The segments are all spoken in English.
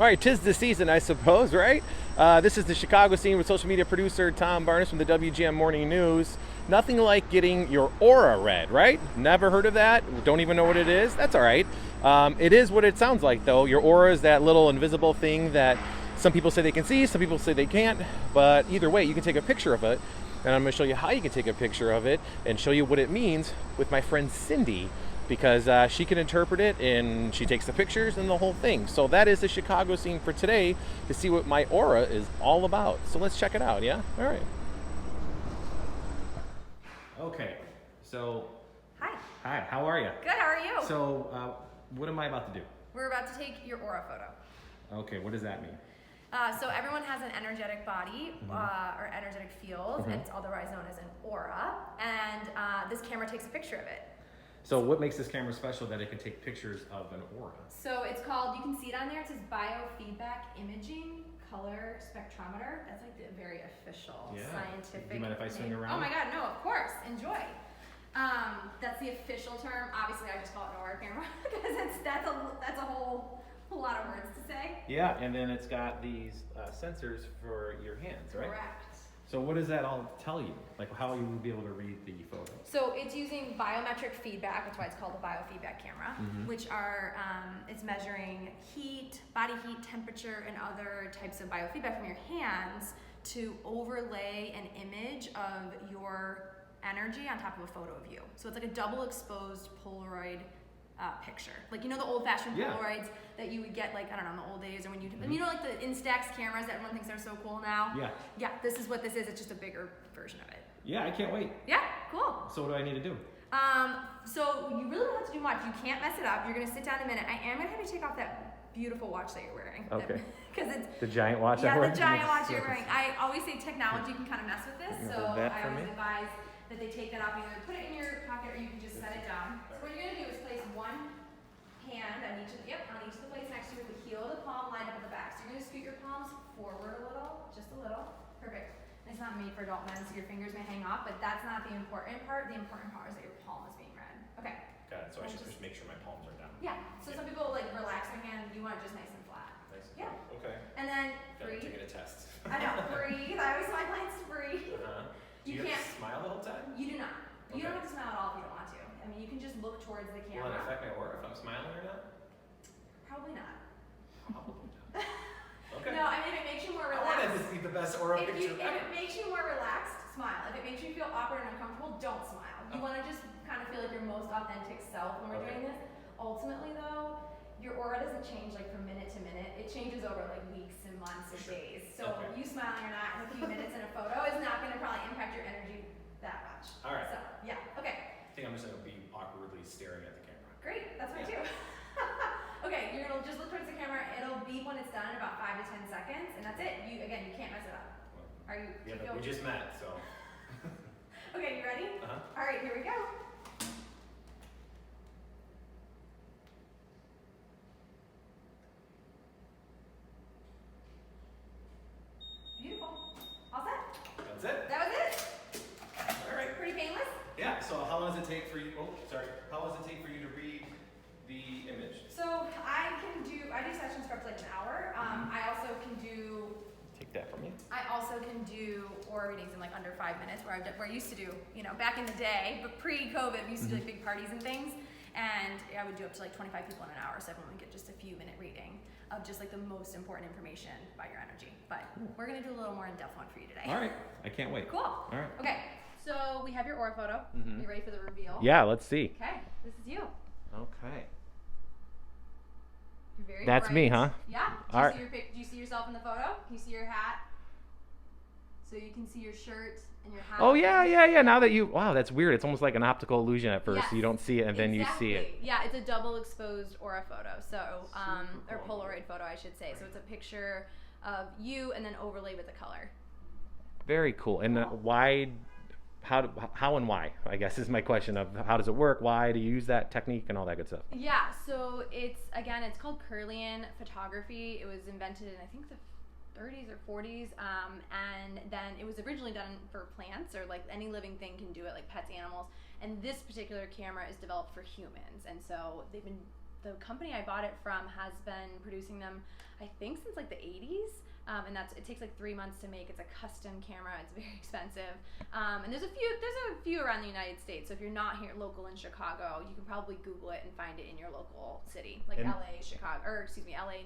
All right, tis the season, I suppose, right? This is the Chicago Scene with social media producer Tom Barnes from the WGM Morning News. Nothing like getting your aura read, right? Never heard of that? Don't even know what it is? That's all right. It is what it sounds like, though. Your aura is that little invisible thing that some people say they can see, some people say they can't, but either way, you can take a picture of it. And I'm going to show you how you can take a picture of it and show you what it means with my friend Cindy, because she can interpret it and she takes the pictures and the whole thing. So that is the Chicago Scene for today, to see what my aura is all about. So let's check it out, yeah? All right. Okay, so. Hi. Hi, how are you? Good, how are you? So what am I about to do? We're about to take your aura photo. Okay, what does that mean? So everyone has an energetic body or energetic field, and it's otherwise known as an aura, and this camera takes a picture of it. So what makes this camera special that it can take pictures of an aura? So it's called, you can see it on there, it says biofeedback imaging color spectrometer. That's like the very official scientific Do you mind if I swing name. around? Oh my god, no, of course, enjoy. That's the official term. Obviously I just call it an aura camera because that's a whole lot of words to say. Yeah, and then it's got these sensors for your hands, right? Correct. So what does that all tell you? Like how you will be able to read the photo? So it's using biometric feedback, that's why it's called a biofeedback camera, which are, it's measuring heat, body heat, temperature, and other types of biofeedback from your hands to overlay an image of your energy on top of a photo of you. So it's like a double exposed Polaroid picture. Like, you know the old-fashioned Polaroids that you would get, like, I don't know, in the old days, or when you, and you know, like the Instax cameras that everyone thinks are so cool now? Yeah. Yeah, this is what this is. It's just a bigger version of it. Yeah, I can't wait. Yeah, cool. So what do I need to do? So you really don't have to do much. You can't mess it up. You're gonna sit down in a minute. I am gonna have you take off that beautiful watch that you're wearing. Okay. Because it's The giant watch yeah, I'm the wearing? giant watch you're wearing. I always say technology can kind of mess with this, You so hold that I for always me? advise that they take that off. Either put it in your pocket or you can just set it down. So what you're gonna do is place one hand on each of the plates next to you with the heel of the palm lined up at the back. So you're gonna scoot your palms forward a little, just a little. Perfect. It's not made for adult men, so your fingers may hang off, but that's not the important part. The important part is that your palm is being read. Okay. Got it. So I should just make sure my palms are down. Yeah. So some people like relax their hand. You want it just nice and flat. Nice. Yeah. Okay. And then Got to breathe. take it a test. I know. Breathe. I always tell my clients to breathe. Do You you can't. have to smile the whole time? You do not. You Okay. don't have to smile at all if you don't want to. I mean, you can just look towards the Will camera. it affect my aura if I'm smiling or not? Probably not. Probably not. Okay. No, I mean, if it makes you more I wanted to relaxed. see the best aura If picture it ever. makes you more relaxed, smile. If it makes you feel awkward and uncomfortable, don't smile. You want to just kind of feel like your most authentic self when we're doing this. Ultimately, though, your aura doesn't change like from minute to minute. It changes over like weeks and months and days. So you smiling or not in a few minutes in a photo is not going to probably impact your energy that much. All right. So, yeah. Okay. I think I'm just going to be awkwardly staring at the camera. Great. That's fine too. Okay, you're gonna just look towards the camera. It'll beep when it's done in about 5 to 10 seconds, and that's it. You can't mess it up. Are you? Yeah, you but we just met, so. Okay, you ready? All right, here we go. Beautiful. All set? That's it. That was it. All right. Pretty painless. Yeah. So how long does it take for you? Oh, sorry. How long does it take for you to read the image? So I do sessions for up to like an hour. I also can do. Take that from me. I also can do aura readings in like under 5 minutes, where I used to do, you know, back in the day, but pre-COVID, we used to do like big parties and things, and I would do up to like 25 people in an hour, so everyone would get just a few minute reading of just like the most important information about your energy. But we're gonna do a little more in-depth one for you today. All right. I can't wait. Cool. All right. Okay, so we have your aura photo. You ready for the reveal? Yeah. Let's see. Okay, this is you. Okay. You're very That's bright. me, huh? Yeah. All right. Do you see yourself in the photo? Can you see your hat? So you can see your shirt and your hat. Oh yeah. Now that wow, that's weird. It's almost like an optical illusion at first. Yes. You don't see it and then you see it. Yeah, it's a double exposed aura photo. So, or cool. Polaroid photo, I should say. So it's a picture of you and then overlaid with the color. Very cool. And why? How and why? I guess is my question of how does it work? Why do you use that technique and all that good stuff? Yeah. So it's called Kirlian photography. It was invented in I think the 30s or 40s, and then it was originally done for plants, or like any living thing can do it, like pets, animals. And this particular camera is developed for humans, and so they've been the company I bought it from has been producing them, I think, since like the 80s. And it takes like 3 months to make. It's a custom camera. It's very expensive. And there's a few around the United States. So if you're not here local in Chicago, you can probably Google it and find it in your local city, like LA,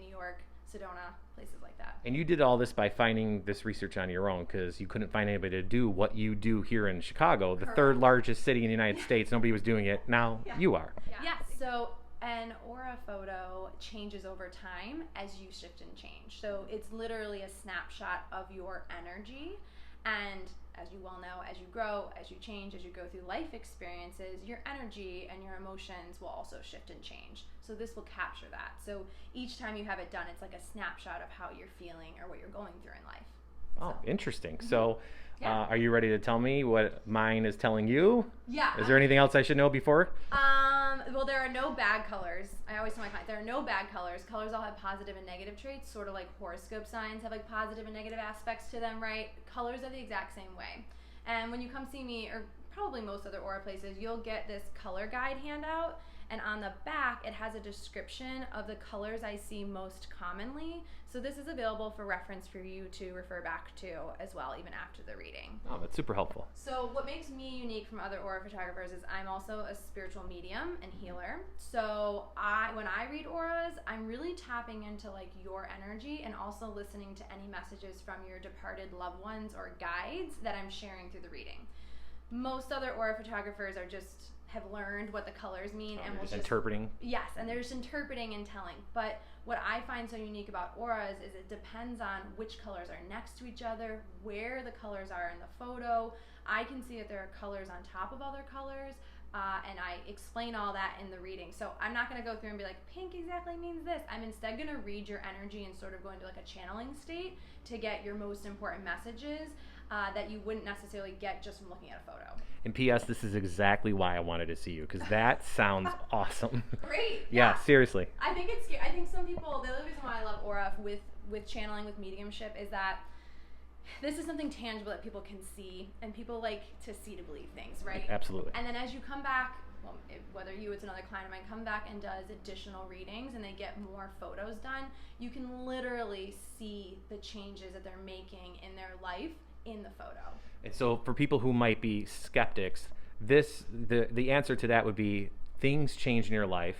New York, Sedona, places like that. And you did all this by finding this research on your own, because you couldn't find anybody to do what you do here in Chicago, the third largest city in the United States. Nobody was doing it. Now you are. Yes. So an aura photo changes over time as you shift and change. So it's literally a snapshot of your energy. And as you well know, as you grow, as you change, as you go through life experiences, your energy and your emotions will also shift and change. So this will capture that. So each time you have it done, it's like a snapshot of how you're feeling or what you're going through in life. Oh, interesting. So are you ready to tell me what mine is telling you? Yeah. Is there anything else I should know before? Well, there are no bad colors. I always tell my clients there are no bad colors. Colors all have positive and negative traits, sort of like horoscope signs have like positive and negative aspects to them, right? Colors are the exact same way. And when you come see me, or probably most other aura places, you'll get this color guide handout. And on the back, it has a description of the colors I see most commonly. So this is available for reference for you to refer back to as well, even after the reading. Oh, that's super helpful. So what makes me unique from other aura photographers is I'm also a spiritual medium and healer. So when I read auras, I'm really tapping into like your energy and also listening to any messages from your departed loved ones or guides that I'm sharing through the reading. Most other aura photographers have learned what the colors mean and will just interpreting. Yes, and they're just interpreting and telling. But what I find so unique about auras is it depends on which colors are next to each other, where the colors are in the photo. I can see that there are colors on top of other colors, and I explain all that in the reading. So I'm not going to go through and be like, pink exactly means this. I'm instead going to read your energy and sort of go into like a channeling state to get your most important messages that you wouldn't necessarily get just from looking at a photo. And P.S., this is exactly why I wanted to see you, because that sounds awesome. Great. Yeah, seriously. I think it's scary. I think some people, the other reason why I love aura with channeling, with mediumship, is that this is something tangible that people can see, and people like to see to believe things, right? Absolutely. And then as you come back, well, whether it's another client of mine, come back and does additional readings and they get more photos done, you can literally see the changes that they're making in their life in the photo. And so for people who might be skeptics, the answer to that would be things change in your life,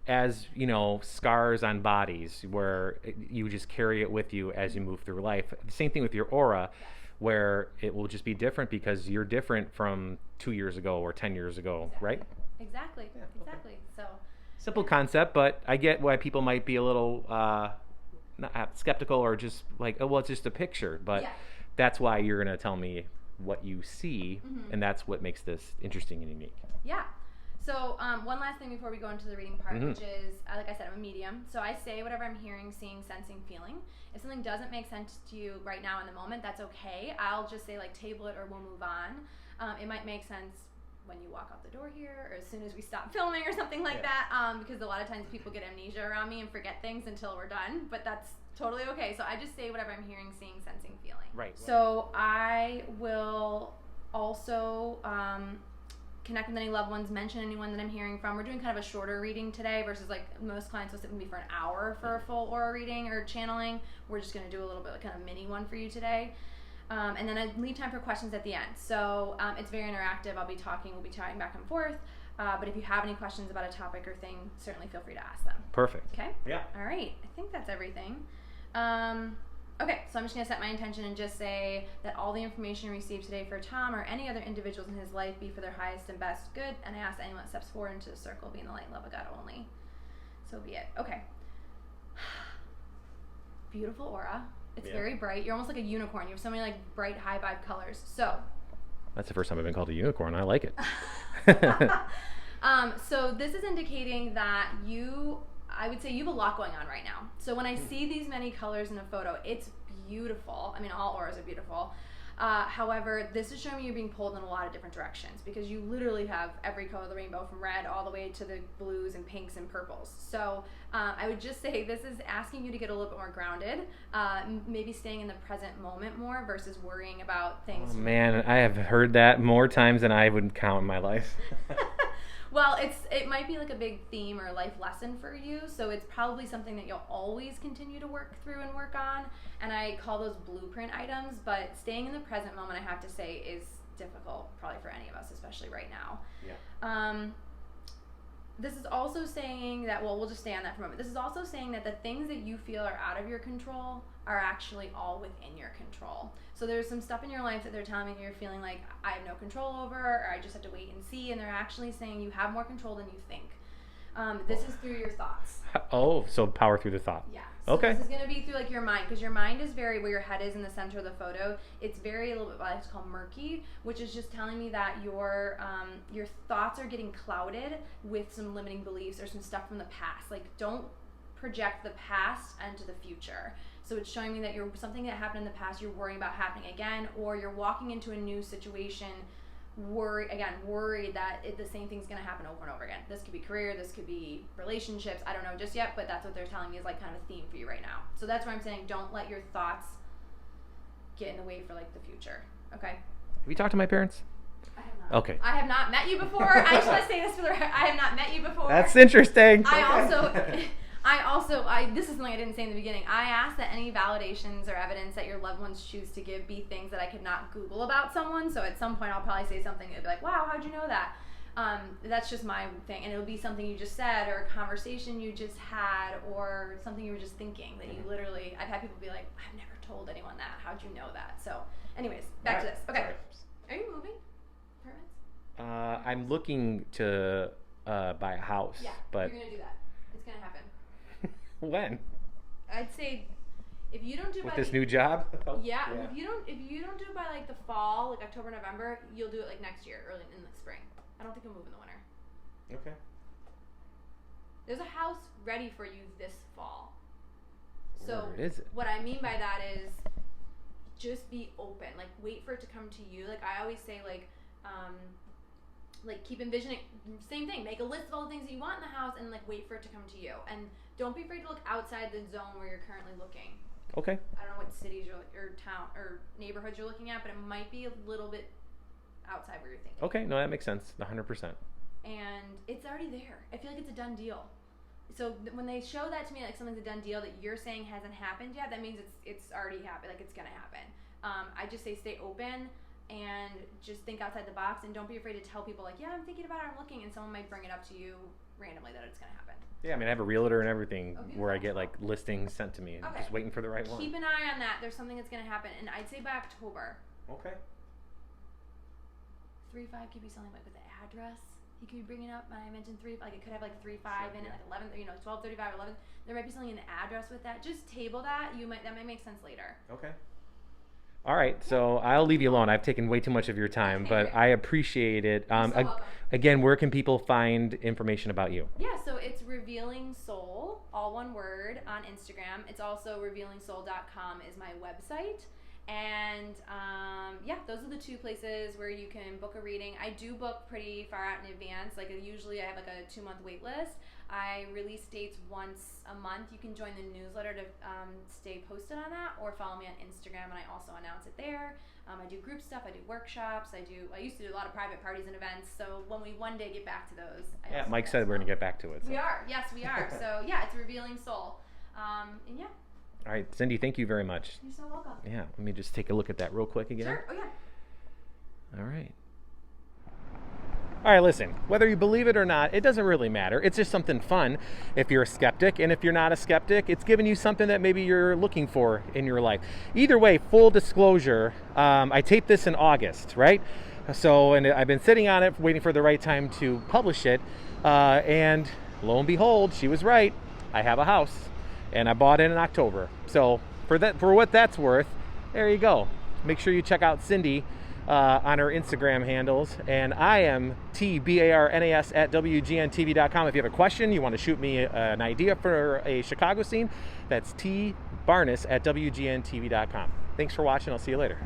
as you know, scars on bodies where you just carry it with you as you move through life. The same thing with your aura, where it will just be different because you're different from 2 years ago or 10 years ago, right? Exactly. Yeah, exactly. So simple concept, but I get why people might be a little skeptical or just like, oh, well, it's just a picture. But that's why you're going to tell me what you see, and that's what makes this interesting and unique. Yeah. So one last thing before we go into the reading part, which is, like I said, I'm a medium. So I say whatever I'm hearing, seeing, sensing, feeling. If something doesn't make sense to you right now in the moment, that's okay. I'll just say, like, table it or we'll move on. It might make sense when you walk out the door here or as soon as we stop filming or something like that, because a lot of times people get amnesia around me and forget things until we're done, but that's totally okay. So I just say whatever I'm hearing, seeing, sensing, feeling. Right. So I will also connect with any loved ones, mention anyone that I'm hearing from. We're doing kind of a shorter reading today versus like most clients will sit with me for an hour for a full aura reading or channeling. We're just going to do a little bit kind of mini one for you today. And then I leave time for questions at the end. So it's very interactive. We'll be talking back and forth. But if you have any questions about a topic or thing, certainly feel free to ask them. Perfect. Okay? Yeah. All right. I think that's everything. Okay, so I'm just going to set my intention and just say that all the information received today for Tom or any other individuals in his life be for their highest and best good, and I ask anyone that steps forward into the circle be in the light and love of God only. So be it. Okay. Beautiful aura. It's very bright. You're almost like a unicorn. You have so many like bright, high vibe colors. So that's the first time I've been called a unicorn. I like it. So this is indicating that I would say you have a lot going on right now. So when I see these many colors in a photo, it's beautiful. I mean, all auras are beautiful. However, this is showing me you're being pulled in a lot of different directions because you literally have every color of the rainbow from red all the way to the blues and pinks and purples. So I would just say this is asking you to get a little bit more grounded, maybe staying in the present moment more versus worrying about things. Oh, man, I have heard that more times than I would count in my life. Well, it might be like a big theme or life lesson for you, so it's probably something that you'll always continue to work through and work on, and I call those blueprint items, but staying in the present moment, I have to say, is difficult probably for any of us, especially right now. Yeah. This is also saying that, well, we'll just stay on that for a moment. This is also saying that the things that you feel are out of your control are actually all within your control. So there's some stuff in your life that they're telling me you're feeling like I have no control over, or I just have to wait and see, and they're actually saying you have more control than you think. This is through your thoughts. Oh, so power through the thought. Yeah. So Okay. this is going to be through like your mind, because your mind is very, where your head is in the center of the photo, it's very a little bit what I like to call murky, which is just telling me that your thoughts are getting clouded with some limiting beliefs or some stuff from the past. Like, don't project the past into the future. So it's showing me that something that happened in the past, you're worrying about happening again, or you're walking into a new situation worried that the same thing's going to happen over and over again. This could be career, this could be relationships, I don't know just yet, but that's what they're telling me is like kind of a theme for you right now. So that's why I'm saying don't let your thoughts get in the way for like the future. Okay? Have you talked to my parents? I have not. Okay. I have not met you before. I just want to say this for the record. I have not met you before. That's interesting. This is something I didn't say in the beginning. I ask that any validations or evidence that your loved ones choose to give be things that I could not Google about someone. So at some point I'll probably say something that'll be like, wow, how'd you know that? That's just my thing. And it'll be something you just said, or a conversation you just had, or something you were just thinking that you literally, I've had people be like, I've never told anyone that. How'd you know that? So anyways, back to this. Okay. Sorry. Are you moving? Permits? I'm looking to buy a house. Yeah, but you're going to do that. It's going to happen. when? I'd say if you don't do it With by this new job? yeah, if you don't do it by like the fall, like October, November, you'll do it like next year, early in the spring. I don't think you'll move in the winter. Okay. There's a house ready for you this fall. So Where is it? what I mean by that is just be open. Like, wait for it to come to you. Like I always say, like keep envisioning, same thing, make a list of all the things that you want in the house and like wait for it to come to you. And don't be afraid to look outside the zone where you're currently looking. Okay. I don't know what cities or town or neighborhoods you're looking at, but it might be a little bit outside where you're thinking. Okay, no, that makes sense, 100%. And it's already there. I feel like it's a done deal. So when they show that to me, like something's a done deal that you're saying hasn't happened yet, that means it's already happened, like it's gonna happen. I just say stay open and just think outside the box, and don't be afraid to tell people like, yeah, I'm thinking about it, I'm looking, and someone might bring it up to you randomly that it's gonna happen. Yeah, I mean, I have a realtor and everything where I get beautiful. like listings sent to me. I'm just waiting for the right one. Keep an eye on that. There's something that's gonna happen, and I'd say by October. Okay. 3-5 could be something like with the address. You could be bringing up. I mentioned 3, like it could have like 3-5 in it, like 11, 12:35 or 11. There might be something in the address with that. Just table that. That might make sense later. Okay. All right, so I'll leave you alone. I've taken way too much of your time, but I appreciate it. You're so welcome. Again, where can people find information about you? Yeah, so it's Revealing Soul, all one word, on Instagram. It's also revealingsoul.com is my website. And those are the two places where you can book a reading. I do book pretty far out in advance. Like usually I have like a 2-month wait list. I release dates once a month. You can join the newsletter to stay posted on that, or follow me on Instagram, and I also announce it there. I do group stuff. I do workshops. I used to do a lot of private parties and events. So when we one day get back to those, Mike said we're gonna get back to it. So. We are. Yes, we are. So yeah, it's Revealing Soul. And yeah. All right, Cindy, thank you very much. You're so welcome. Yeah, let me just take a look at that real quick again. Sure. Oh yeah. All right. All right, listen, whether you believe it or not, it doesn't really matter. It's just something fun if you're a skeptic. And if you're not a skeptic, it's giving you something that maybe you're looking for in your life. Either way, full disclosure, I taped this in August, right? So, and I've been sitting on it, waiting for the right time to publish it. And lo and behold, she was right. I have a house, and I bought it in October. So for what that's worth, there you go. Make sure you check out Cindy on her Instagram handles, and I am TBARNAS at WGNTV.com. If you have a question, you want to shoot me an idea for a Chicago scene, that's TBarnes at WGNTV.com. Thanks for watching. I'll see you later.